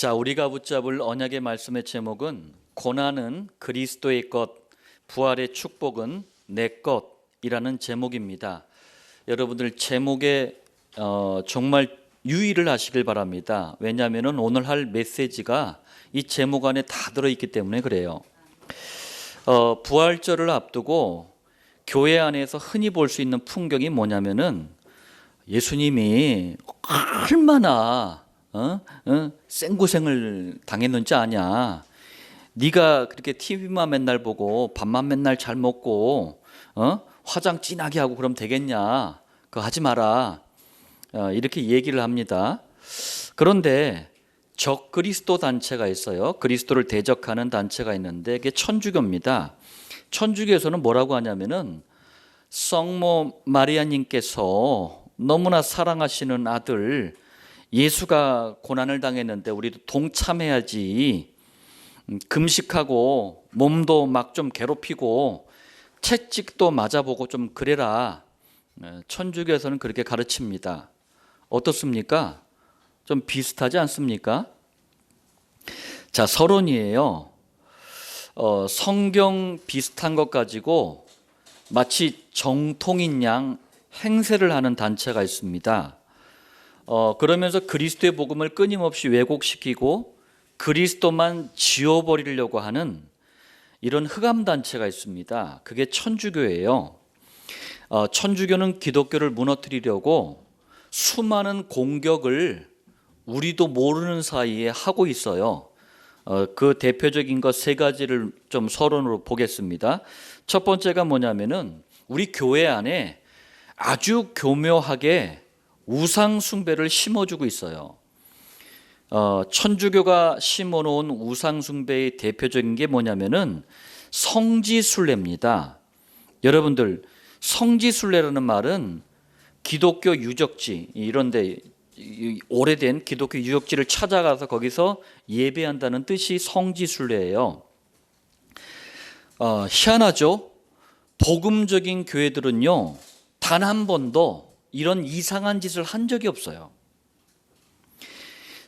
자, 우리가 붙잡을 언약의 말씀의 제목은 고난은 그리스도의 것, 부활의 축복은 내 것이라는 제목입니다. 여러분들 제목에 정말 유의를 하시길 바랍니다. 왜냐하면 오늘 할 메시지가 이 제목 안에 다 들어있기 때문에 그래요. 부활절을 앞두고 교회 안에서 흔히 볼 수 있는 풍경이 뭐냐면은 예수님이 얼마나 생고생을 당했는지 아냐. 네가 그렇게 TV만 맨날 보고 밥만 맨날 잘 먹고 화장 진하게 하고 그럼 되겠냐. 그거 하지 마라. 이렇게 얘기를 합니다. 그런데 적그리스도 단체가 있어요. 그리스도를 대적하는 단체가 있는데 그게 천주교입니다. 천주교에서는 뭐라고 하냐면은 성모 마리아님께서 너무나 사랑하시는 아들 예수가 고난을 당했는데 우리도 동참해야지. 금식하고 몸도 막 좀 괴롭히고 채찍도 맞아보고 좀 그래라. 천주교에서는 그렇게 가르칩니다. 어떻습니까? 좀 비슷하지 않습니까? 자, 서론이에요. 성경 비슷한 것 가지고 마치 정통인 양 행세를 하는 단체가 있습니다. 그러면서 그리스도의 복음을 끊임없이 왜곡시키고 그리스도만 지워버리려고 하는 이런 흑암단체가 있습니다. 그게 천주교예요. 천주교는 기독교를 무너뜨리려고 수많은 공격을 우리도 모르는 사이에 하고 있어요. 그 대표적인 것 세 가지를 좀 서론으로 보겠습니다. 첫 번째가 뭐냐면은 우리 교회 안에 아주 교묘하게 우상 숭배를 심어주고 있어요. 천주교가 심어놓은 우상 숭배의 대표적인 게 뭐냐면은 성지순례입니다. 여러분들 성지순례라는 말은 기독교 유적지 이런데 오래된 기독교 유적지를 찾아가서 거기서 예배한다는 뜻이 성지순례예요. 희한하죠? 복음적인 교회들은요 단 한 번도 이런 이상한 짓을 한 적이 없어요.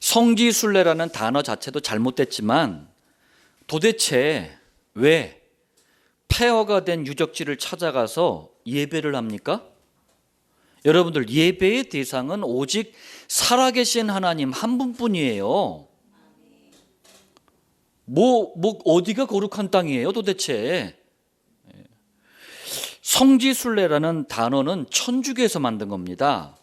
성지순례라는 단어 자체도 잘못됐지만 도대체 왜 폐허가 된 유적지를 찾아가서 예배를 합니까? 여러분들 예배의 대상은 오직 살아계신 하나님 한 분뿐이에요. 어디가 거룩한 땅이에요 도대체? 성지순례라는 단어는 천주교에서 만든 겁니다.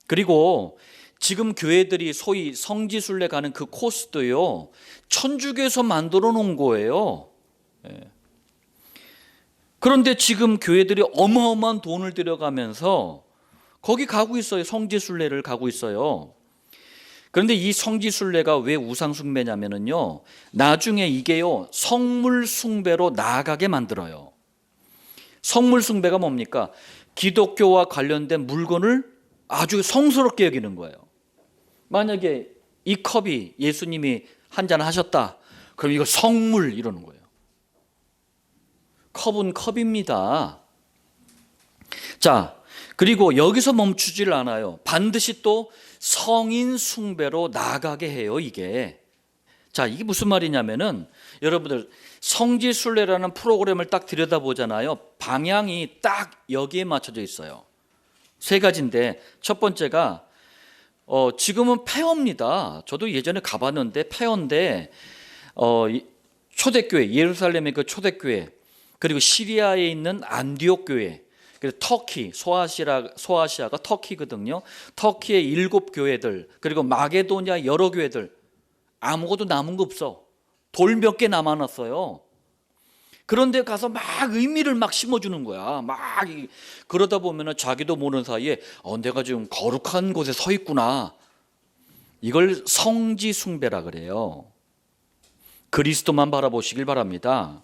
그리고 지금 교회들이 소위 성지순례 가는 그 코스도요 천주교에서 만들어 놓은 거예요. 그런데 지금 교회들이 어마어마한 돈을 들여가면서 거기 가고 있어요. 성지순례를 가고 있어요. 그런데 이 성지순례가 왜 우상숭배냐면요 나중에 이게요 성물숭배로 나아가게 만들어요. 성물숭배가 뭡니까? 기독교와 관련된 물건을 아주 성스럽게 여기는 거예요. 만약에 이 컵이 예수님이 한잔 하셨다. 그럼 이거 성물 이러는 거예요. 컵은 컵입니다. 자, 그리고 여기서 멈추질 않아요. 반드시 또 성인 숭배로 나아가게 해요, 이게. 자, 이게 무슨 말이냐면은 여러분들 성지순례라는 프로그램을 딱 들여다보잖아요. 방향이 딱 여기에 맞춰져 있어요. 세 가지인데 첫 번째가 지금은 폐허입니다. 저도 예전에 가봤는데 폐허인데 초대교회 예루살렘의 그 초대교회 그리고 시리아에 있는 안디옥 교회 그리고 터키 소아시아가 터키거든요. 터키의 7교회들 그리고 마게도니아 여러 교회들 아무것도 남은 거 없어. 돌 몇 개 남아놨어요. 그런데 가서 막 의미를 막 심어주는 거야. 막 그러다 보면은 자기도 모르는 사이에 내가 지금 거룩한 곳에 서 있구나. 이걸 성지숭배라 그래요. 그리스도만 바라보시길 바랍니다.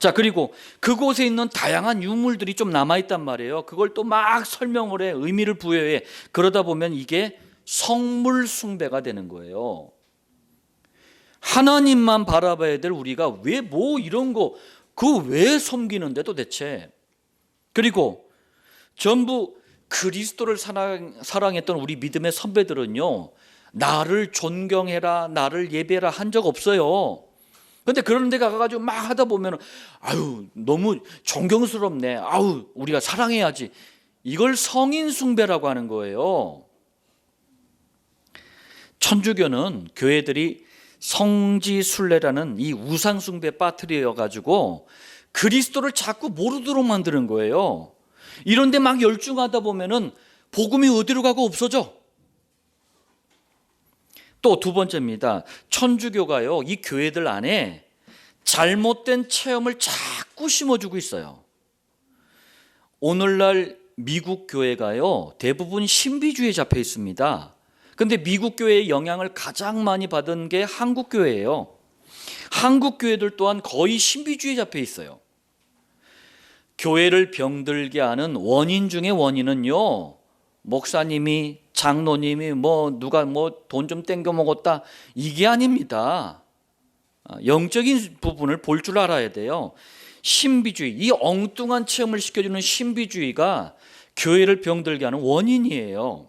자, 그리고 그곳에 있는 다양한 유물들이 좀 남아있단 말이에요. 그걸 또 막 설명을 해, 의미를 부여해. 그러다 보면 이게 성물숭배가 되는 거예요. 하나님만 바라봐야 될 우리가 왜 이런 거 왜 섬기는데 도대체. 그리고 전부 그리스도를 사랑했던 우리 믿음의 선배들은요 나를 존경해라, 나를 예배해라 한 적 없어요. 근데 그런 데 가가지고 막 하다 보면 아유 너무 존경스럽네, 아우 우리가 사랑해야지, 이걸 성인 숭배라고 하는 거예요. 천주교는 교회들이 성지순례라는 이 우상 숭배에 빠뜨려 가지고 그리스도를 자꾸 모르도록 만드는 거예요. 이런데 막 열중하다 보면은 복음이 어디로 가고 없어져. 또 두 번째입니다. 천주교가요, 이 교회들 안에 잘못된 체험을 자꾸 심어주고 있어요. 오늘날 미국 교회가요, 대부분 신비주의에 잡혀 있습니다. 근데 미국 교회의 영향을 가장 많이 받은 게 한국 교회예요. 한국 교회들 또한 거의 신비주의에 잡혀 있어요. 교회를 병들게 하는 원인 중에 원인은요, 목사님이, 장로님이 누가 돈 좀 땡겨 먹었다, 이게 아닙니다. 영적인 부분을 볼 줄 알아야 돼요. 신비주의, 이 엉뚱한 체험을 시켜주는 신비주의가 교회를 병들게 하는 원인이에요.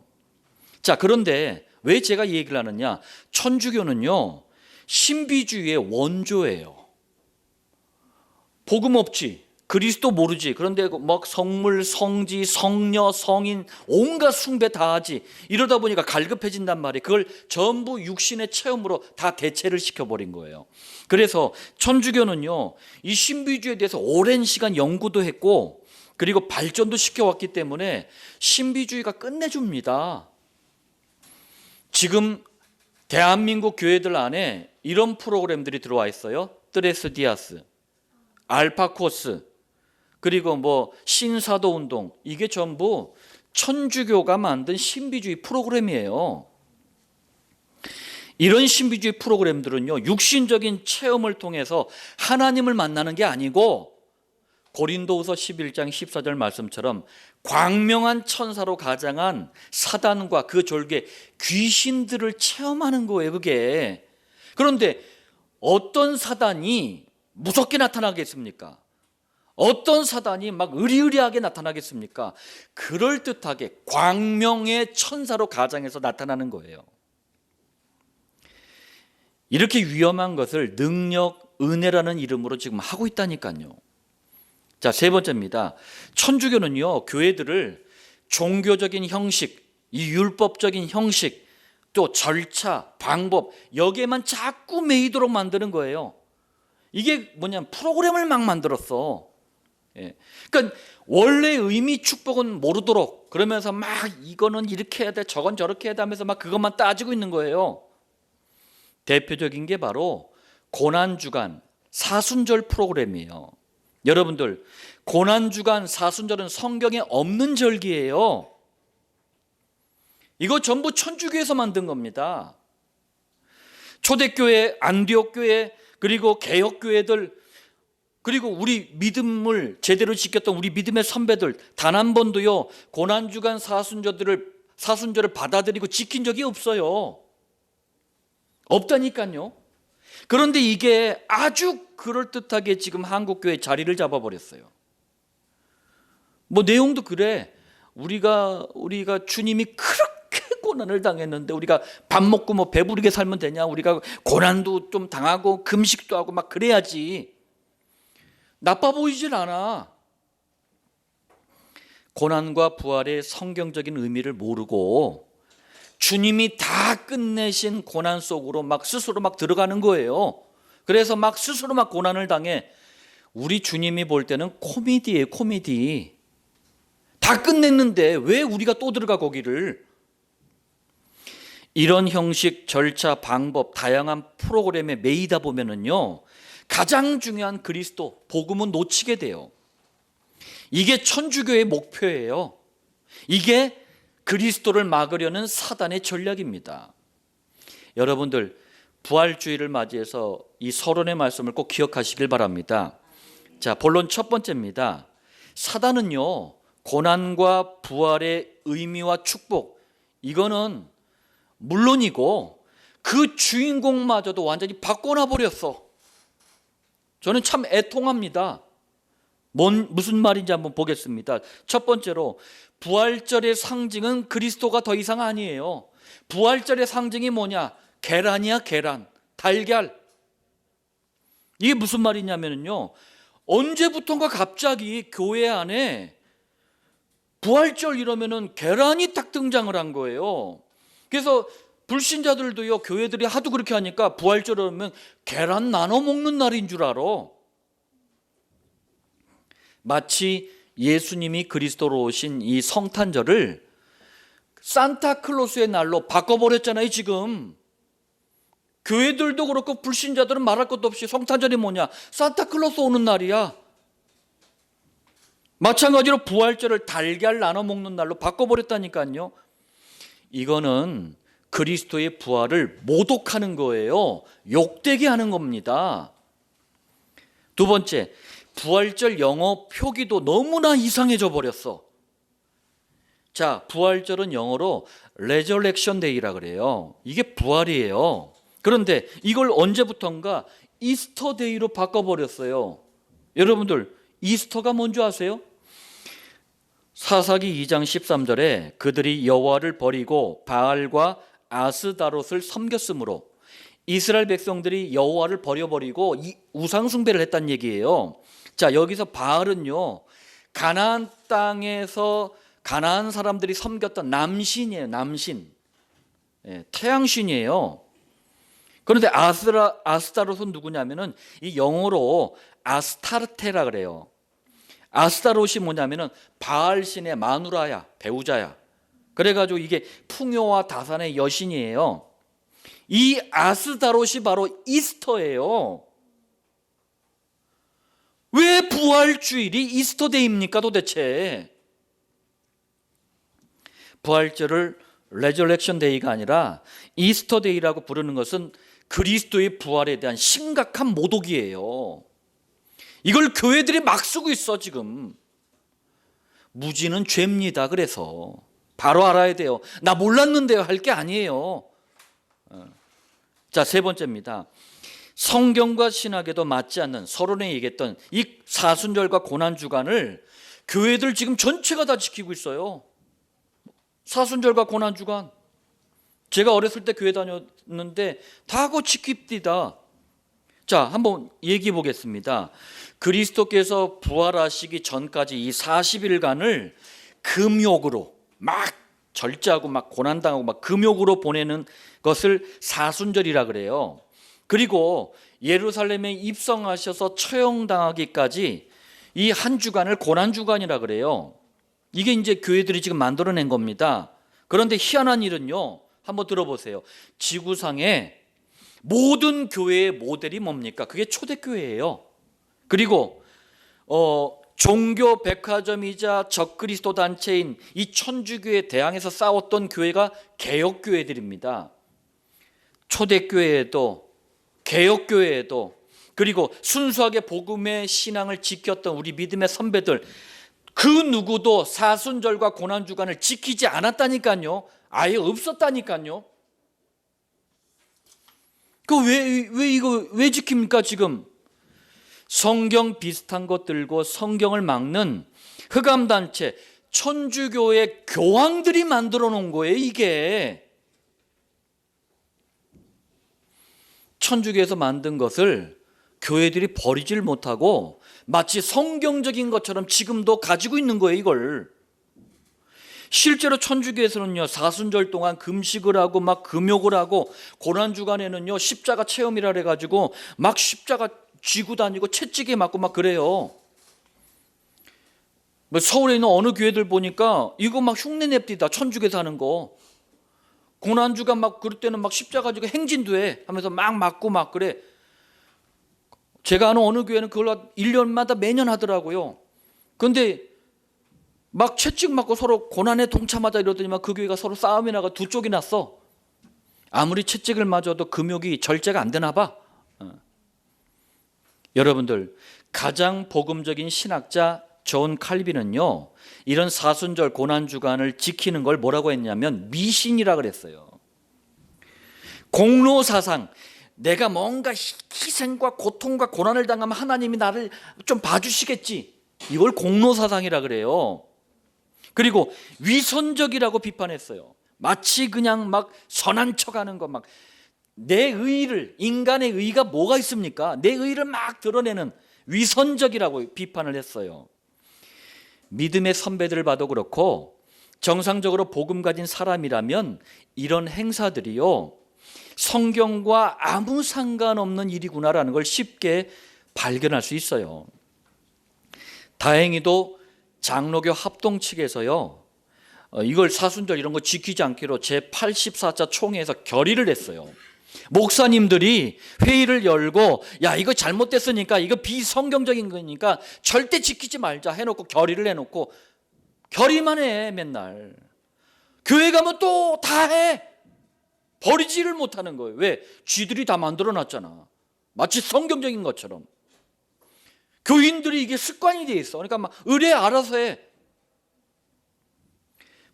자, 그런데 왜 제가 이 얘기를 하느냐? 천주교는요, 신비주의의 원조예요. 복음 없지, 그리스도 모르지, 그런데 막 성물, 성지, 성녀, 성인 온갖 숭배 다 하지, 이러다 보니까 갈급해진단 말이에요. 그걸 전부 육신의 체험으로 다 대체를 시켜버린 거예요. 그래서 천주교는요, 이 신비주의에 대해서 오랜 시간 연구도 했고 그리고 발전도 시켜왔기 때문에 신비주의가 끝내줍니다. 지금 대한민국 교회들 안에 이런 프로그램들이 들어와 있어요. 뜨레스 디아스, 알파코스, 그리고 신사도 운동, 이게 전부 천주교가 만든 신비주의 프로그램이에요. 이런 신비주의 프로그램들은요, 육신적인 체험을 통해서 하나님을 만나는 게 아니고 고린도후서 11장 14절 말씀처럼 광명한 천사로 가장한 사단과 그 졸개 귀신들을 체험하는 거예요, 그게. 그런데 어떤 사단이 무섭게 나타나겠습니까? 어떤 사단이 막 의리의리하게 나타나겠습니까? 그럴듯하게 광명의 천사로 가장해서 나타나는 거예요. 이렇게 위험한 것을 능력, 은혜라는 이름으로 지금 하고 있다니까요. 자, 세 번째입니다. 천주교는요, 교회들을 종교적인 형식, 이 율법적인 형식, 또 절차, 방법, 여기에만 자꾸 매이도록 만드는 거예요. 이게 뭐냐면 프로그램을 막 만들었어. 예. 그러니까 원래 의미 축복은 모르도록, 그러면서 막 이거는 이렇게 해야 돼, 저건 저렇게 해야 돼 하면서 막 그것만 따지고 있는 거예요. 대표적인 게 바로 고난주간 사순절 프로그램이에요. 여러분들, 고난주간 사순절은 성경에 없는 절기예요. 이거 전부 천주교에서 만든 겁니다. 초대교회, 안디옥교회, 그리고 개혁교회들, 그리고 우리 믿음을 제대로 지켰던 우리 믿음의 선배들 단 한 번도요, 고난주간 사순절을 받아들이고 지킨 적이 없어요. 없다니까요. 그런데 이게 아주 그럴듯하게 지금 한국교회 자리를 잡아버렸어요. 내용도 그래. 우리가 주님이 그렇게 고난을 당했는데 우리가 밥 먹고 배부르게 살면 되냐? 우리가 고난도 좀 당하고 금식도 하고 막 그래야지. 나빠 보이질 않아. 고난과 부활의 성경적인 의미를 모르고 주님이 다 끝내신 고난 속으로 막 스스로 막 들어가는 거예요. 그래서 막 스스로 막 고난을 당해. 우리 주님이 볼 때는 코미디예요, 코미디. 다 끝냈는데 왜 우리가 또 들어가 거기를. 이런 형식, 절차, 방법, 다양한 프로그램에 매이다 보면은요, 가장 중요한 그리스도, 복음은 놓치게 돼요. 이게 천주교의 목표예요. 이게 그리스도를 막으려는 사단의 전략입니다. 여러분들, 부활주의를 맞이해서 이 서론의 말씀을 꼭 기억하시길 바랍니다. 자, 본론 첫 번째입니다. 사단은요, 고난과 부활의 의미와 축복, 이거는 물론이고 그 주인공마저도 완전히 바꿔놔 버렸어. 저는 참 애통합니다. 무슨 말인지 한번 보겠습니다. 첫 번째로, 부활절의 상징은 그리스도가 더 이상 아니에요. 부활절의 상징이 뭐냐? 계란이야, 계란. 달걀. 이게 무슨 말이냐면요, 언제부턴가 갑자기 교회 안에 부활절 이러면은 계란이 딱 등장을 한 거예요. 그래서 불신자들도요, 교회들이 하도 그렇게 하니까 부활절 이러면 계란 나눠 먹는 날인 줄 알아. 마치 예수님이 그리스도로 오신 이 성탄절을 산타클로스의 날로 바꿔버렸잖아요, 지금. 교회들도 그렇고 불신자들은 말할 것도 없이 성탄절이 뭐냐? 산타클로스 오는 날이야. 마찬가지로 부활절을 달걀 나눠 먹는 날로 바꿔버렸다니까요. 이거는 그리스도의 부활을 모독하는 거예요. 욕되게 하는 겁니다. 두 번째, 부활절 영어 표기도 너무나 이상해져 버렸어. 자, 부활절은 영어로 Resurrection Day라 그래요. 이게 부활이에요. 그런데 이걸 언제부턴가 이스터 데이로 바꿔버렸어요. 여러분들, 이스터가 뭔지 아세요? 사사기 2장 13절에 그들이 여호와를 버리고 바알과 아스다롯을 섬겼으므로 이스라엘 백성들이 여호와를 버려버리고 우상 숭배를 했다는 얘기예요. 자, 여기서 바알은요, 가나안 땅에서 가나안 사람들이 섬겼던 남신이에요. 남신. 태양신이에요. 그런데 아스타롯은 누구냐면은 이 영어로 아스타르테라 그래요. 아스타롯이 뭐냐면은 바알신의 마누라야, 배우자야. 그래가지고 이게 풍요와 다산의 여신이에요. 이 아스타롯이 바로 이스터예요. 왜 부활주일이 이스터데이입니까 도대체? 부활절을 레저렉션 데이가 아니라 이스터데이라고 부르는 것은 그리스도의 부활에 대한 심각한 모독이에요. 이걸 교회들이 막 쓰고 있어 지금. 무지는 죄입니다. 그래서 바로 알아야 돼요. 나 몰랐는데요 할 게 아니에요. 자, 세 번째입니다. 성경과 신학에도 맞지 않는, 서론에 얘기했던 이 사순절과 고난주간을 교회들 지금 전체가 다 지키고 있어요. 사순절과 고난주간, 제가 어렸을 때 교회 다녔는데 다 그거 지킵디다. 자, 한번 얘기해 보겠습니다. 그리스도께서 부활하시기 전까지 이 40일간을 금욕으로 막 절제하고 막 고난당하고 막 금욕으로 보내는 것을 사순절이라 그래요. 그리고 예루살렘에 입성하셔서 처형당하기까지 이 한 주간을 고난주간이라 그래요. 이게 이제 교회들이 지금 만들어낸 겁니다. 그런데 희한한 일은요, 한번 들어보세요. 지구상의 모든 교회의 모델이 뭡니까? 그게 초대교회예요. 그리고 종교 백화점이자 적그리스도 단체인 이 천주교에 대항해서 싸웠던 교회가 개혁교회들입니다. 초대교회에도 개혁교회에도, 그리고 순수하게 복음의 신앙을 지켰던 우리 믿음의 선배들, 그 누구도 사순절과 고난주간을 지키지 않았다니까요. 아예 없었다니까요. 이거 왜 지킵니까 지금? 성경 비슷한 것 들고 성경을 막는 흑암단체 천주교의 교황들이 만들어 놓은 거예요. 이게 천주교에서 만든 것을 교회들이 버리질 못하고 마치 성경적인 것처럼 지금도 가지고 있는 거예요. 이걸 실제로 천주교에서는요, 사순절 동안 금식을 하고 막 금욕을 하고 고난주간에는요 십자가 체험이라 해가지고 막 십자가 쥐고 다니고 채찍에 맞고 막 그래요. 서울에 있는 어느 교회들 보니까 이거 막 흉내 냅디다. 천주교에서 하는 거. 고난주간 막 그럴 때는 막 십자가 지고 행진도 해 하면서 막 맞고 막 그래. 제가 아는 어느 교회는 그걸 1년마다 매년 하더라고요. 그런데 막 채찍 맞고 서로 고난에 동참하자 이러더니만 그 교회가 서로 싸움이 나가 두 쪽이 났어. 아무리 채찍을 맞아도 금욕이 절제가 안 되나 봐. 여러분들, 가장 복음적인 신학자 존 칼빈은요, 이런 사순절 고난주간을 지키는 걸 뭐라고 했냐면 미신이라 그랬어요. 공로사상, 내가 뭔가 희생과 고통과 고난을 당하면 하나님이 나를 좀 봐주시겠지, 이걸 공로사상이라 그래요. 그리고 위선적이라고 비판했어요. 마치 그냥 막 선한 척하는 거, 막 내 의의를, 인간의 의의가 뭐가 있습니까? 내 의의를 막 드러내는, 위선적이라고 비판을 했어요. 믿음의 선배들을 봐도 그렇고 정상적으로 복음 가진 사람이라면 이런 행사들이요, 성경과 아무 상관없는 일이구나라는 걸 쉽게 발견할 수 있어요. 다행히도 장로교 합동 측에서요, 이걸 사순절 이런 거 지키지 않기로 제84차 총회에서 결의를 했어요. 목사님들이 회의를 열고, 야, 이거 잘못됐으니까, 이거 비성경적인 거니까 절대 지키지 말자 해놓고 결의를 해놓고 결의만 해. 맨날 교회 가면 또 다 해. 버리지를 못하는 거예요. 왜? 쥐들이 다 만들어놨잖아. 마치 성경적인 것처럼. 교인들이 이게 습관이 돼 있어. 그러니까 막 의뢰 알아서 해.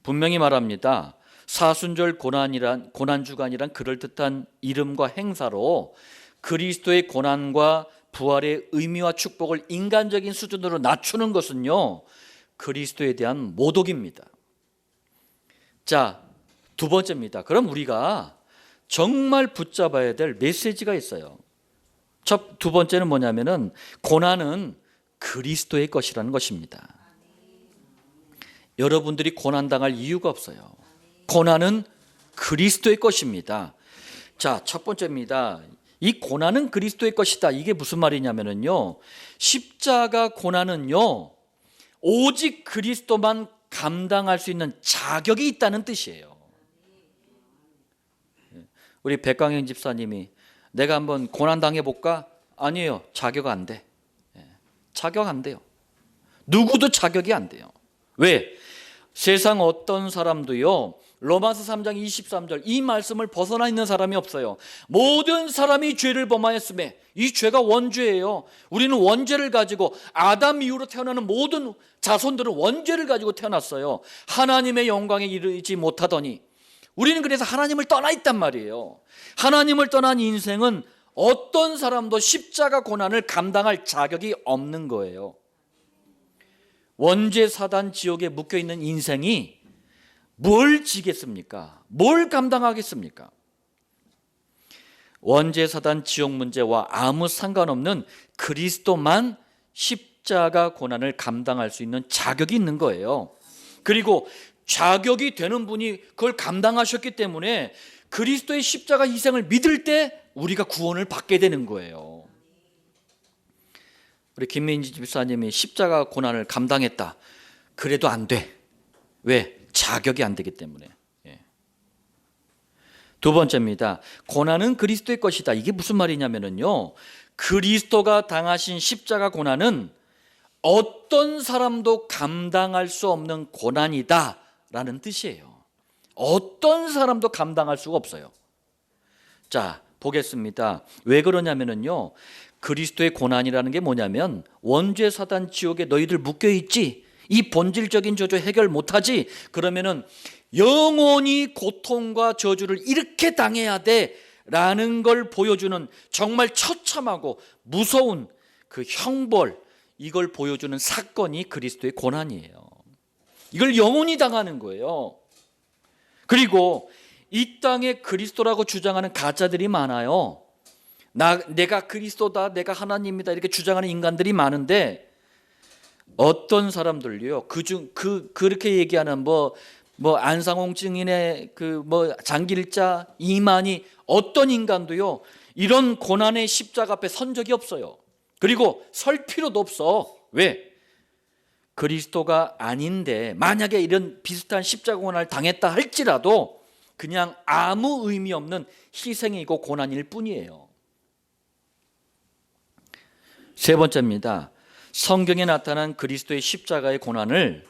분명히 말합니다. 사순절 고난주간이란 그럴듯한 이름과 행사로 그리스도의 고난과 부활의 의미와 축복을 인간적인 수준으로 낮추는 것은요, 그리스도에 대한 모독입니다. 자, 두 번째입니다. 그럼 우리가 정말 붙잡아야 될 메시지가 있어요. 두 번째는 뭐냐면은 고난은 그리스도의 것이라는 것입니다. 여러분들이 고난당할 이유가 없어요. 고난은 그리스도의 것입니다. 자, 첫 번째입니다. 이 고난은 그리스도의 것이다. 이게 무슨 말이냐면요, 십자가 고난은요, 오직 그리스도만 감당할 수 있는 자격이 있다는 뜻이에요. 우리 백광현 집사님이 내가 한번 고난 당해볼까? 아니에요. 자격 안 돼. 자격 안 돼요. 누구도 자격이 안 돼요. 왜? 세상 어떤 사람도요, 로마서 3장 23절 이 말씀을 벗어나 있는 사람이 없어요. 모든 사람이 죄를 범하였음에, 이 죄가 원죄예요. 우리는 원죄를 가지고, 아담 이후로 태어나는 모든 자손들은 원죄를 가지고 태어났어요. 하나님의 영광에 이르지 못하더니, 우리는 그래서 하나님을 떠나 있단 말이에요. 하나님을 떠난 인생은 어떤 사람도 십자가 고난을 감당할 자격이 없는 거예요. 원죄 사단 지옥에 묶여있는 인생이 뭘 지겠습니까? 뭘 감당하겠습니까? 원죄 사단 지옥 문제와 아무 상관없는 그리스도만 십자가 고난을 감당할 수 있는 자격이 있는 거예요. 그리고 자격이 되는 분이 그걸 감당하셨기 때문에 그리스도의 십자가 희생을 믿을 때 우리가 구원을 받게 되는 거예요. 우리 김민지 집사님이 십자가 고난을 감당했다. 그래도 안 돼. 왜? 자격이 안 되기 때문에. 두 번째입니다. 고난은 그리스도의 것이다. 이게 무슨 말이냐면요, 그리스도가 당하신 십자가 고난은 어떤 사람도 감당할 수 없는 고난이다 라는 뜻이에요. 어떤 사람도 감당할 수가 없어요. 자, 보겠습니다. 왜 그러냐면요, 그리스도의 고난이라는 게 뭐냐면, 원죄 사단 지옥에 너희들 묶여있지, 이 본질적인 저주 해결 못하지, 그러면은 영원히 고통과 저주를 이렇게 당해야 돼 라는 걸 보여주는 정말 처참하고 무서운 그 형벌, 이걸 보여주는 사건이 그리스도의 고난이에요. 이걸 영원히 당하는 거예요. 그리고 이 땅에 그리스도라고 주장하는 가짜들이 많아요. 내가 그리스도다, 내가 하나님이다 이렇게 주장하는 인간들이 많은데, 어떤 사람들요, 그렇게 얘기하는 안상홍 증인의 장길자, 이만희, 어떤 인간도요, 이런 고난의 십자가 앞에 선 적이 없어요. 그리고 설 필요도 없어. 왜? 그리스도가 아닌데 만약에 이런 비슷한 십자가 고난을 당했다 할지라도 그냥 아무 의미 없는 희생이고 고난일 뿐이에요. 세 번째입니다. 성경에 나타난 그리스도의 십자가의 고난을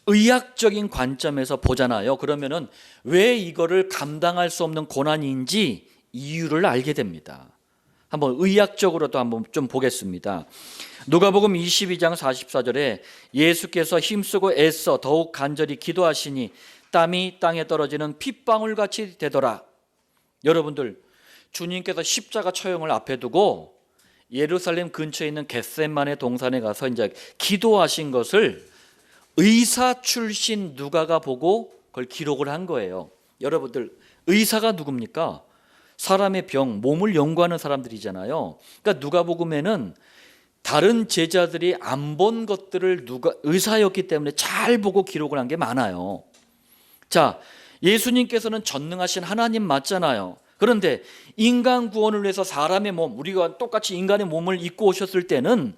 의학적인 관점에서 보잖아요. 그러면은 왜 이거를 감당할 수 없는 고난인지 이유를 알게 됩니다. 한번 의학적으로도 한번 좀 보겠습니다. 누가복음 22장 44절에 예수께서 힘쓰고 애써 더욱 간절히 기도하시니 땀이 땅에 떨어지는 핏방울같이 되더라. 여러분들, 주님께서 십자가 처형을 앞에 두고 예루살렘 근처에 있는 겟세마네 동산에 가서 이제 기도하신 것을 의사 출신 누가가 보고 그걸 기록을 한 거예요. 여러분들 의사가 누굽니까? 사람의 병, 몸을 연구하는 사람들이잖아요. 그러니까 누가복음에는 다른 제자들이 안 본 것들을 의사였기 때문에 잘 보고 기록을 한 게 많아요. 자, 예수님께서는 전능하신 하나님 맞잖아요. 그런데 인간 구원을 위해서 사람의 몸, 우리가 똑같이 인간의 몸을 입고 오셨을 때는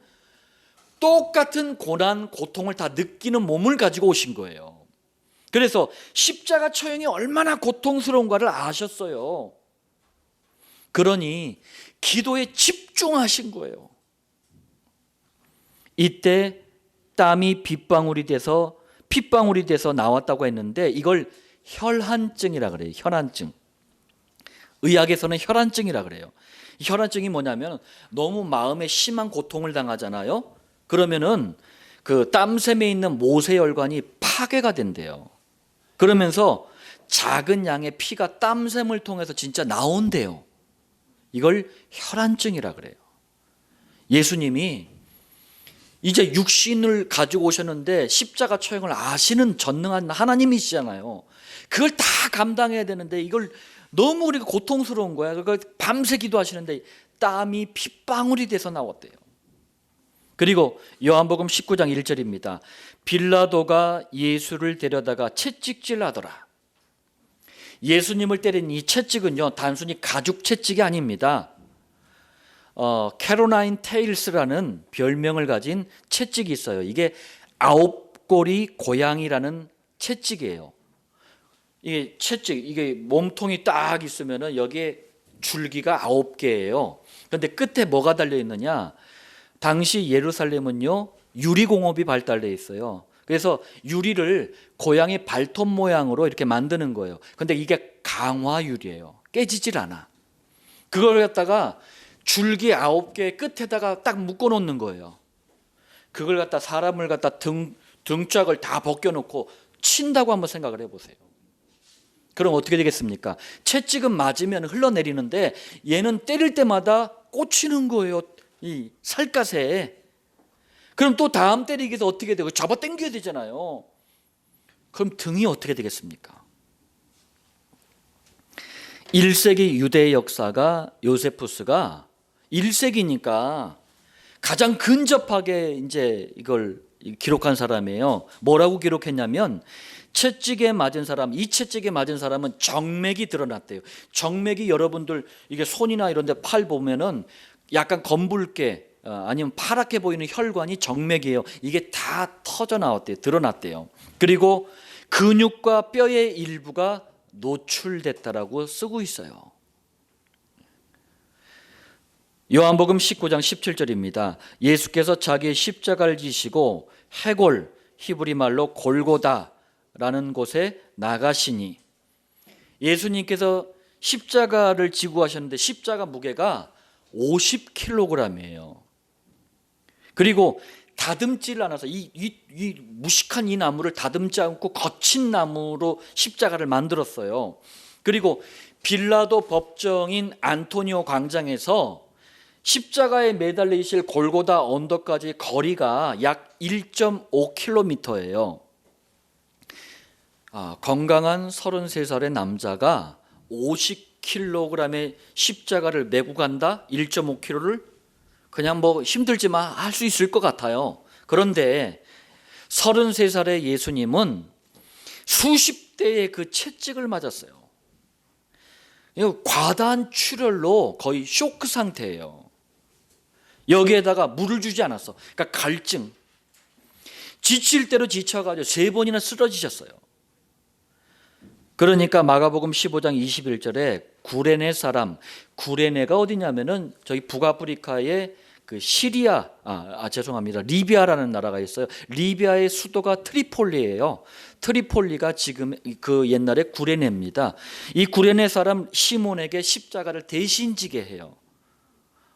똑같은 고난, 고통을 다 느끼는 몸을 가지고 오신 거예요. 그래서 십자가 처형이 얼마나 고통스러운가를 아셨어요. 그러니 기도에 집중하신 거예요. 이때 땀이 빗방울이 돼서 핏방울이 돼서 나왔다고 했는데 이걸 혈한증이라 그래요. 혈한증. 의학에서는 혈한증이라 그래요. 혈한증이 뭐냐면 너무 마음에 심한 고통을 당하잖아요. 그러면은 그 땀샘에 있는 모세혈관이 파괴가 된대요. 그러면서 작은 양의 피가 땀샘을 통해서 진짜 나온대요. 이걸 혈한증이라 그래요. 예수님이 이제 육신을 가지고 오셨는데 십자가 처형을 아시는 전능한 하나님이시잖아요. 그걸 다 감당해야 되는데 이걸 너무 우리가 고통스러운 거야. 그걸 밤새 기도하시는데 땀이 핏방울이 돼서 나왔대요. 그리고 요한복음 19장 1절입니다. 빌라도가 예수를 데려다가 채찍질하더라. 예수님을 때린 이 채찍은요, 단순히 가죽 채찍이 아닙니다. 캐로라인 테일스라는 별명을 가진 채찍이 있어요. 이게 9꼬리 고양이라는 채찍이에요. 이게 채찍, 이게 몸통이 딱 있으면은 여기에 줄기가 9개예요. 그런데 끝에 뭐가 달려 있느냐? 당시 예루살렘은요, 유리공업이 발달돼 있어요. 그래서 유리를 고양이 발톱 모양으로 이렇게 만드는 거예요. 근데 이게 강화유리예요. 깨지질 않아. 그걸 갖다가 줄기 9개 끝에다가 딱 묶어 놓는 거예요. 그걸 갖다 사람을 갖다 등짝을 다 벗겨 놓고 친다고 한번 생각을 해 보세요. 그럼 어떻게 되겠습니까? 채찍은 맞으면 흘러내리는데 얘는 때릴 때마다 꽂히는 거예요. 이 살갗에. 그럼 또 다음 때리기 위해서 어떻게 되고 잡아 당겨야 되잖아요. 그럼 등이 어떻게 되겠습니까? 1세기 유대 역사가 요세푸스가 1세기니까 가장 근접하게 이제 이걸 기록한 사람이에요. 뭐라고 기록했냐면 채찍에 맞은 사람, 이 채찍에 맞은 사람은 정맥이 드러났대요. 정맥이 여러분들 이게 손이나 이런 데 팔 보면은 약간 검붉게 아니면 파랗게 보이는 혈관이 정맥이에요. 이게 다 터져 나왔대요. 드러났대요. 그리고 근육과 뼈의 일부가 노출됐다라고 쓰고 있어요. 요한복음 19장 17절입니다. 예수께서 자기의 십자가를 지시고 해골, 히브리 말로 골고다라는 곳에 나가시니, 예수님께서 십자가를 지고 하셨는데 십자가 무게가 50kg이에요. 그리고 다듬지를 않아서 이 무식한 이 나무를 다듬지 않고 거친 나무로 십자가를 만들었어요. 그리고 빌라도 법정인 안토니오 광장에서 십자가에 매달려 있을 골고다 언덕까지 거리가 약 1.5km예요. 건강한 33살의 남자가 50kg의 십자가를 메고 간다? 1.5km를? 그냥 뭐 힘들지만 할 수 있을 것 같아요. 그런데 33살의 예수님은 수십 대의 그 채찍을 맞았어요. 과다한 출혈로 거의 쇼크 상태예요. 여기에다가 물을 주지 않았어. 그러니까 갈증. 지칠 대로 지쳐가지고 3번이나 쓰러지셨어요. 그러니까 마가복음 15장 21절에 구레네 사람, 구레네가 어디냐면은 저기 북아프리카의 그 시리아, 죄송합니다. 리비아라는 나라가 있어요. 리비아의 수도가 트리폴리예요. 트리폴리가 지금 그 옛날에 구레네입니다. 이 구레네 사람 시몬에게 십자가를 대신 지게 해요.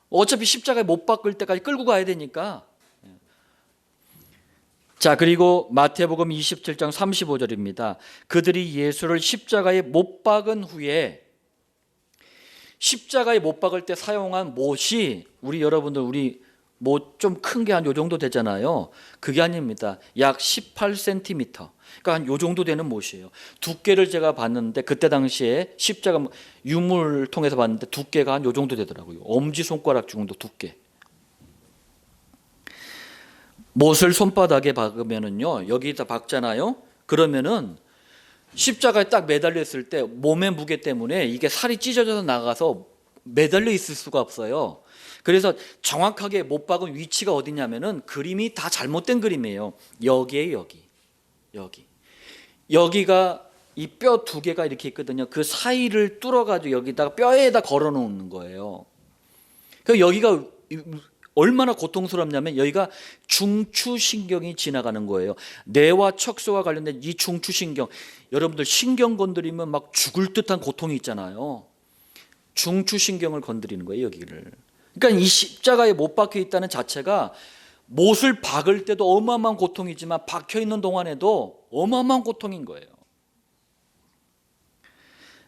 어차피 십자가에 못 박을 때까지 끌고 가야 되니까. 자, 그리고 마태복음 27장 35절입니다. 그들이 예수를 십자가에 못 박은 후에, 십자가에 못 박을 때 사용한 못이 우리 여러분들 우리 뭐 좀 큰 게 한 요 정도 되잖아요. 그게 아닙니다. 약 18cm. 그러니까 한 요 정도 되는 못이에요. 두께를 제가 봤는데 그때 당시에 십자가 유물 통해서 봤는데 두께가 한 요 정도 되더라고요. 엄지손가락 정도 두께. 못을 손바닥에 박으면은요, 여기다 박잖아요. 그러면은 십자가에 딱 매달려 있을 때 몸의 무게 때문에 이게 살이 찢어져서 나가서 매달려 있을 수가 없어요. 그래서 정확하게 못 박은 위치가 어디냐면은 그림이 다 잘못된 그림이에요. 여기에 여기가 이 뼈 두 개가 이렇게 있거든요. 그 사이를 뚫어가지고 여기다가 뼈에다 걸어 놓는 거예요. 그 여기가 얼마나 고통스럽냐면 여기가 중추신경이 지나가는 거예요. 뇌와 척수와 관련된 이 중추신경, 여러분들 신경 건드리면 막 죽을 듯한 고통이 있잖아요. 중추신경을 건드리는 거예요, 여기를. 그러니까 이 십자가에 못 박혀 있다는 자체가 못을 박을 때도 어마어마한 고통이지만 박혀 있는 동안에도 어마어마한 고통인 거예요.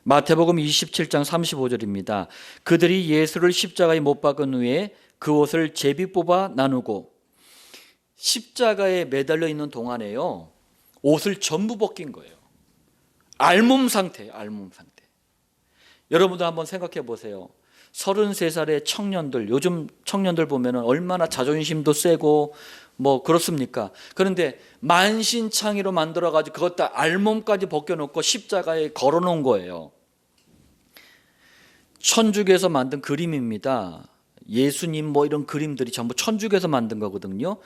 마태복음 27장 35절입니다. 그들이 예수를 십자가에 못 박은 후에 그 옷을 제비 뽑아 나누고, 십자가에 매달려 있는 동안에요, 옷을 전부 벗긴 거예요. 알몸 상태예요, 알몸 상태. 여러분도 한번 생각해 보세요. 33살의 청년들, 요즘 청년들 보면 얼마나 자존심도 세고 뭐 그렇습니까? 그런데 만신창이로 만들어가지고 그것도 알몸까지 벗겨놓고 십자가에 걸어놓은 거예요. 천주교에서 만든 그림입니다. 예수님 뭐 이런 그림들이 전부 천주교에서 만든 거거든요.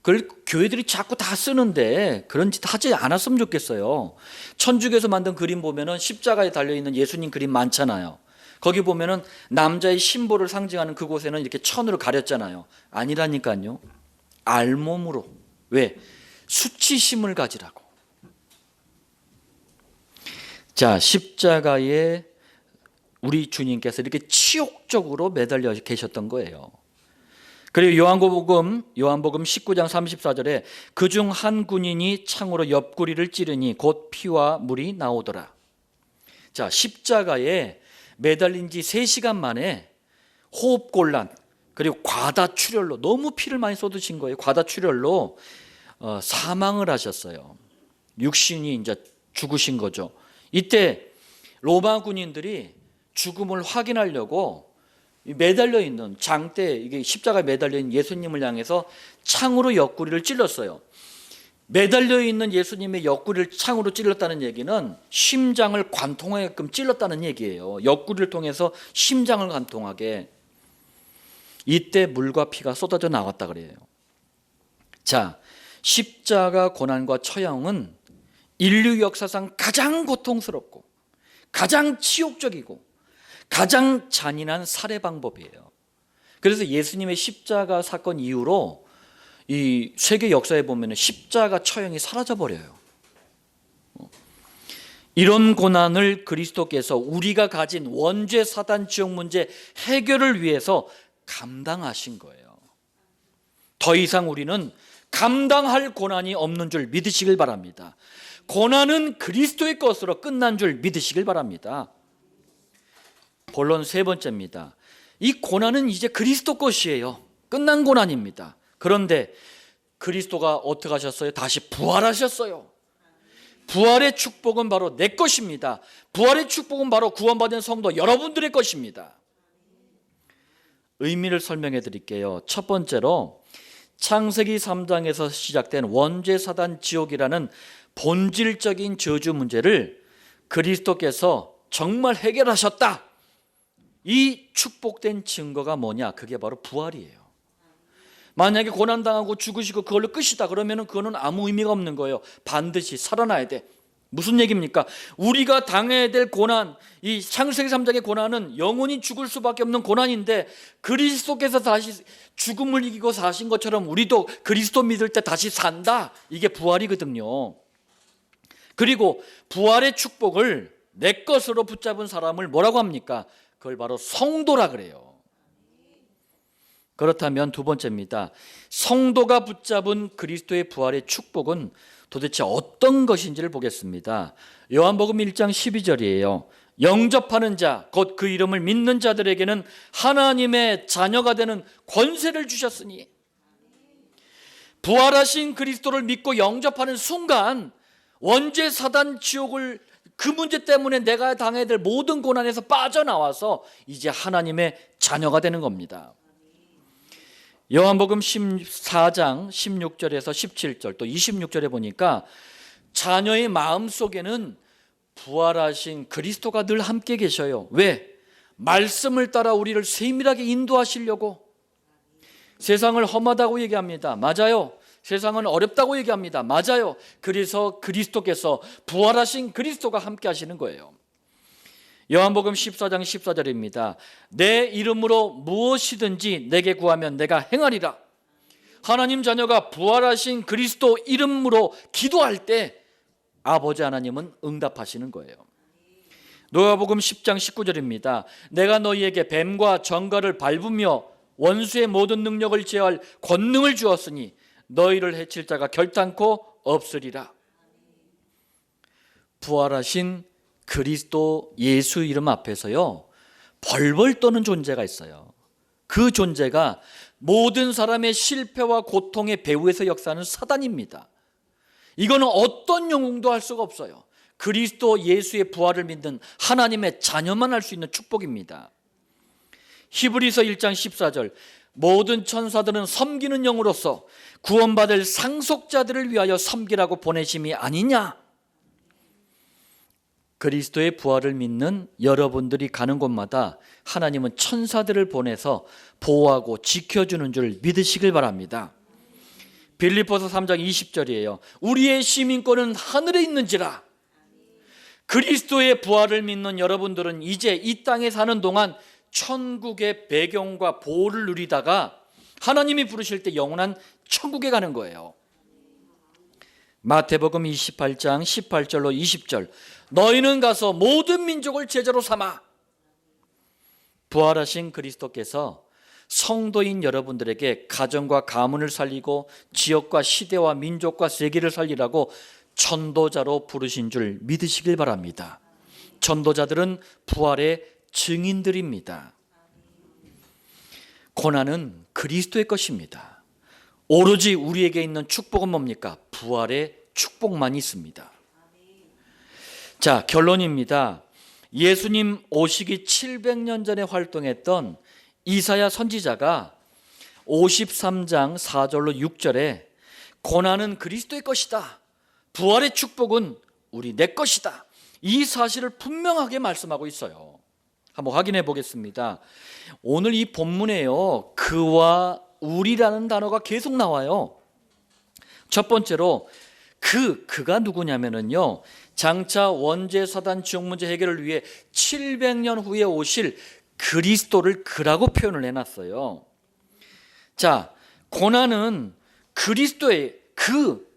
그걸 교회들이 자꾸 다 쓰는데 그런 짓 하지 않았으면 좋겠어요. 천주교에서 만든 그림 보면은 십자가에 달려있는 예수님 그림 많잖아요. 거기 보면은 남자의 신보를 상징하는 그곳에는 이렇게 천으로 가렸잖아요. 아니라니까요. 알몸으로. 왜? 수치심을 가지라고. 자, 십자가에 우리 주님께서 이렇게 치욕적으로 매달려 계셨던 거예요. 그리고 요한복음 19장 34절에 그중 한 군인이 창으로 옆구리를 찌르니 곧 피와 물이 나오더라. 자, 십자가에 매달린 지 3시간 만에 호흡곤란, 그리고 과다출혈로, 너무 피를 많이 쏟으신 거예요. 과다출혈로 사망을 하셨어요. 육신이 이제 죽으신 거죠. 이때 로마 군인들이 죽음을 확인하려고 매달려 있는 장대, 이게 십자가에 매달려 있는 예수님을 향해서 창으로 옆구리를 찔렀어요. 매달려 있는 예수님의 옆구리를 창으로 찔렀다는 얘기는 심장을 관통하게끔 찔렀다는 얘기예요. 옆구리를 통해서 심장을 관통하게. 이때 물과 피가 쏟아져 나왔다 그래요. 자, 십자가 고난과 처형은 인류 역사상 가장 고통스럽고 가장 치욕적이고 가장 잔인한 살해 방법이에요. 그래서 예수님의 십자가 사건 이후로 이 세계 역사에 보면 십자가 처형이 사라져 버려요. 이런 고난을 그리스도께서 우리가 가진 원죄 사단 지옥 문제 해결을 위해서 감당하신 거예요. 더 이상 우리는 감당할 고난이 없는 줄 믿으시길 바랍니다. 고난은 그리스도의 것으로 끝난 줄 믿으시길 바랍니다. 본론 3번째입니다. 이 고난은 이제 그리스도 것이에요. 끝난 고난입니다. 그런데 그리스도가 어떻게 하셨어요? 다시 부활하셨어요. 부활의 축복은 바로 내 것입니다. 부활의 축복은 바로 구원받은 성도 여러분들의 것입니다. 의미를 설명해 드릴게요. 첫 번째로 창세기 3장에서 시작된 원죄 사단 지옥이라는 본질적인 저주 문제를 그리스도께서 정말 해결하셨다. 이 축복된 증거가 뭐냐? 그게 바로 부활이에요. 만약에 고난당하고 죽으시고 그걸로 끝이다 그러면 그거는 아무 의미가 없는 거예요. 반드시 살아나야 돼. 무슨 얘기입니까? 우리가 당해야 될 고난, 이 창세기 3장의 고난은 영원히 죽을 수밖에 없는 고난인데 그리스도께서 다시 죽음을 이기고 사신 것처럼 우리도 그리스도 믿을 때 다시 산다. 이게 부활이거든요. 그리고 부활의 축복을 내 것으로 붙잡은 사람을 뭐라고 합니까? 그걸 바로 성도라 그래요. 그렇다면 두 번째입니다. 성도가 붙잡은 그리스도의 부활의 축복은 도대체 어떤 것인지를 보겠습니다. 요한복음 1장 12절이에요. 영접하는 자, 곧 그 이름을 믿는 자들에게는 하나님의 자녀가 되는 권세를 주셨으니, 부활하신 그리스도를 믿고 영접하는 순간 원죄 사단 지옥을, 그 문제 때문에 내가 당해야 될 모든 고난에서 빠져나와서 이제 하나님의 자녀가 되는 겁니다. 요한복음 14장 16절에서 17절 또 26절에 보니까 자녀의 마음속에는 부활하신 그리스도가 늘 함께 계셔요. 왜? 말씀을 따라 우리를 세밀하게 인도하시려고. 세상을 험하다고 얘기합니다. 맞아요. 세상은 어렵다고 얘기합니다. 맞아요. 그래서 그리스도께서, 부활하신 그리스도가 함께 하시는 거예요. 요한복음 14장 14절입니다. 내 이름으로 무엇이든지 내게 구하면 내가 행하리라. 하나님 자녀가 부활하신 그리스도 이름으로 기도할 때 아버지 하나님은 응답하시는 거예요. 누가복음 10장 19절입니다. 내가 너희에게 뱀과 정갈을 밟으며 원수의 모든 능력을 제어할 권능을 주었으니 너희를 해칠 자가 결단코 없으리라. 부활하신 그리스도 예수 이름 앞에서요, 벌벌 떠는 존재가 있어요. 그 존재가 모든 사람의 실패와 고통의 배후에서 역사하는 사단입니다. 이거는 어떤 영웅도 할 수가 없어요. 그리스도 예수의 부활을 믿는 하나님의 자녀만 할 수 있는 축복입니다. 히브리서 1장 14절, 모든 천사들은 섬기는 영으로서 구원받을 상속자들을 위하여 섬기라고 보내심이 아니냐. 그리스도의 부활을 믿는 여러분들이 가는 곳마다 하나님은 천사들을 보내서 보호하고 지켜주는 줄 믿으시길 바랍니다. 빌립보서 3장 20절이에요. 우리의 시민권은 하늘에 있는지라. 그리스도의 부활을 믿는 여러분들은 이제 이 땅에 사는 동안 천국의 배경과 보호를 누리다가 하나님이 부르실 때 영원한 천국에 가는 거예요. 마태복음 28장 18절로 20절, 너희는 가서 모든 민족을 제자로 삼아. 부활하신 그리스도께서 성도인 여러분들에게 가정과 가문을 살리고 지역과 시대와 민족과 세계를 살리라고 전도자로 부르신 줄 믿으시길 바랍니다. 전도자들은 부활의 증인들입니다. 고난은 그리스도의 것입니다. 오로지 우리에게 있는 축복은 뭡니까? 부활의 축복만 있습니다. 자, 결론입니다. 예수님 오시기 700년 전에 활동했던 이사야 선지자가 53장 4절로 6절에 고난은 그리스도의 것이다, 부활의 축복은 우리 내 것이다, 이 사실을 분명하게 말씀하고 있어요. 한번 확인해 보겠습니다. 오늘 이 본문에요, 그와 우리라는 단어가 계속 나와요. 첫 번째로 그가 누구냐면요, 장차 원죄 사단 지옥 문제 해결을 위해 700년 후에 오실 그리스도를 그라고 표현을 해놨어요. 자, 고난은 그리스도의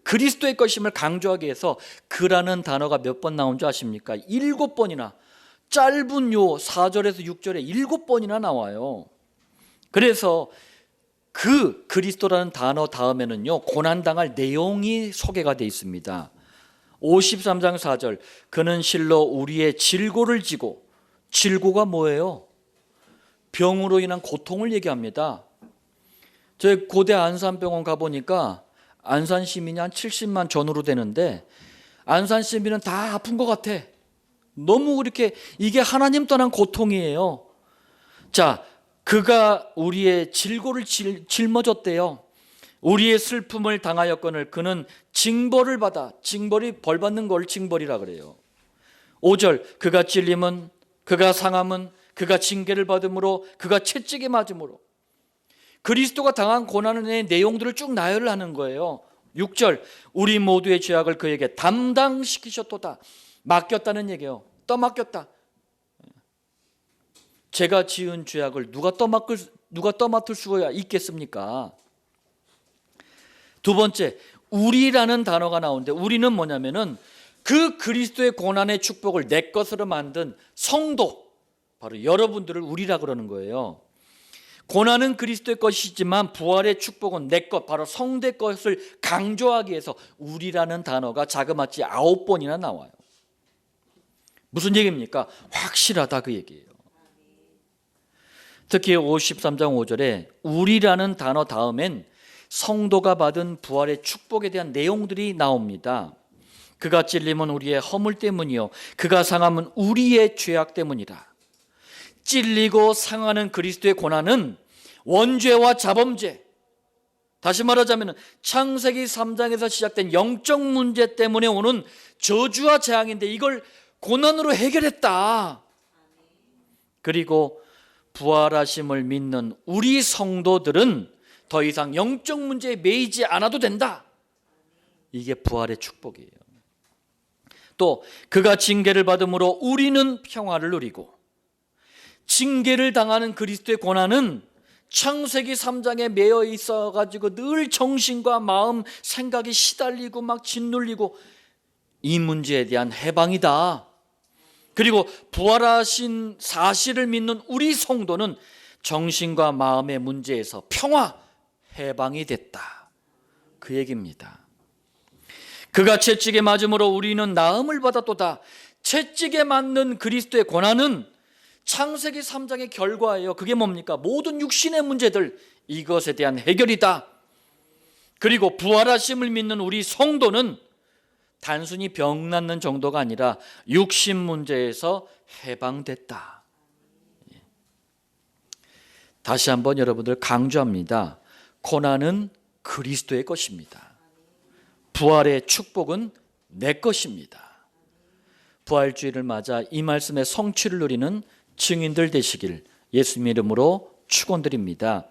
그리스도의 것임을 강조하기 위해서 그라는 단어가 몇 번 나온 줄 아십니까? 7번이나, 짧은 요 4절에서 6절에 7번이나 나와요. 그래서 그 그리스도라는 단어 다음에는요, 고난당할 내용이 소개가 되어 있습니다. 53장 4절, 그는 실로 우리의 질고를 지고, 질고가 뭐예요? 병으로 인한 고통을 얘기합니다. 저희 고대 안산병원 가보니까 안산 시민이 한 70만 전후로 되는데 안산 시민은 다 아픈 것 같아. 너무 그렇게, 이게 하나님 떠난 고통이에요. 자, 그가 우리의 질고를 짊어졌대요. 우리의 슬픔을 당하였거늘 그는 징벌을 받아, 징벌이 벌 받는 걸 징벌이라 그래요. 5절, 그가 찔림은, 그가 상함은, 그가 징계를 받음으로, 그가 채찍에 맞음으로. 그리스도가 당한 고난의 내용들을 쭉 나열을 하는 거예요. 6절, 우리 모두의 죄악을 그에게 담당시키셨도다. 맡겼다는 얘기예요. 떠맡겼다. 제가 지은 죄악을 누가 떠맡을 수가 있겠습니까? 두 번째, 우리라는 단어가 나오는데 우리는 뭐냐면은 그 그리스도의 고난의 축복을 내 것으로 만든 성도, 바로 여러분들을 우리라 그러는 거예요. 고난은 그리스도의 것이지만 부활의 축복은 내 것, 바로 성도의 것을 강조하기 위해서 우리라는 단어가 자그마치 9번이나 나와요. 무슨 얘기입니까? 확실하다 그 얘기예요. 특히 53장 5절에 우리라는 단어 다음엔 성도가 받은 부활의 축복에 대한 내용들이 나옵니다. 그가 찔림은 우리의 허물 때문이요 그가 상함은 우리의 죄악 때문이라. 찔리고 상하는 그리스도의 고난은 원죄와 자범죄, 다시 말하자면 창세기 3장에서 시작된 영적 문제 때문에 오는 저주와 재앙인데 이걸 고난으로 해결했다. 그리고 부활하심을 믿는 우리 성도들은 더 이상 영적 문제에 매이지 않아도 된다. 이게 부활의 축복이에요. 또 그가 징계를 받음으로 우리는 평화를 누리고, 징계를 당하는 그리스도의 고난은 창세기 3장에 매여 있어가지고 늘 정신과 마음, 생각이 시달리고 막 짓눌리고 이 문제에 대한 해방이다. 그리고 부활하신 사실을 믿는 우리 성도는 정신과 마음의 문제에서 평화, 해방이 됐다. 그 얘기입니다. 그가 채찍에 맞음으로 우리는 나음을 받았도다. 채찍에 맞는 그리스도의 고난은 창세기 3장의 결과예요. 그게 뭡니까? 모든 육신의 문제들, 이것에 대한 해결이다. 그리고 부활하심을 믿는 우리 성도는 단순히 병 낫는 정도가 아니라 육신 문제에서 해방됐다. 다시 한번 여러분들 강조합니다. 고난은 그리스도의 것입니다. 부활의 축복은 내 것입니다. 부활주의를 맞아 이 말씀의 성취를 누리는 증인들 되시길 예수님 이름으로 축원드립니다.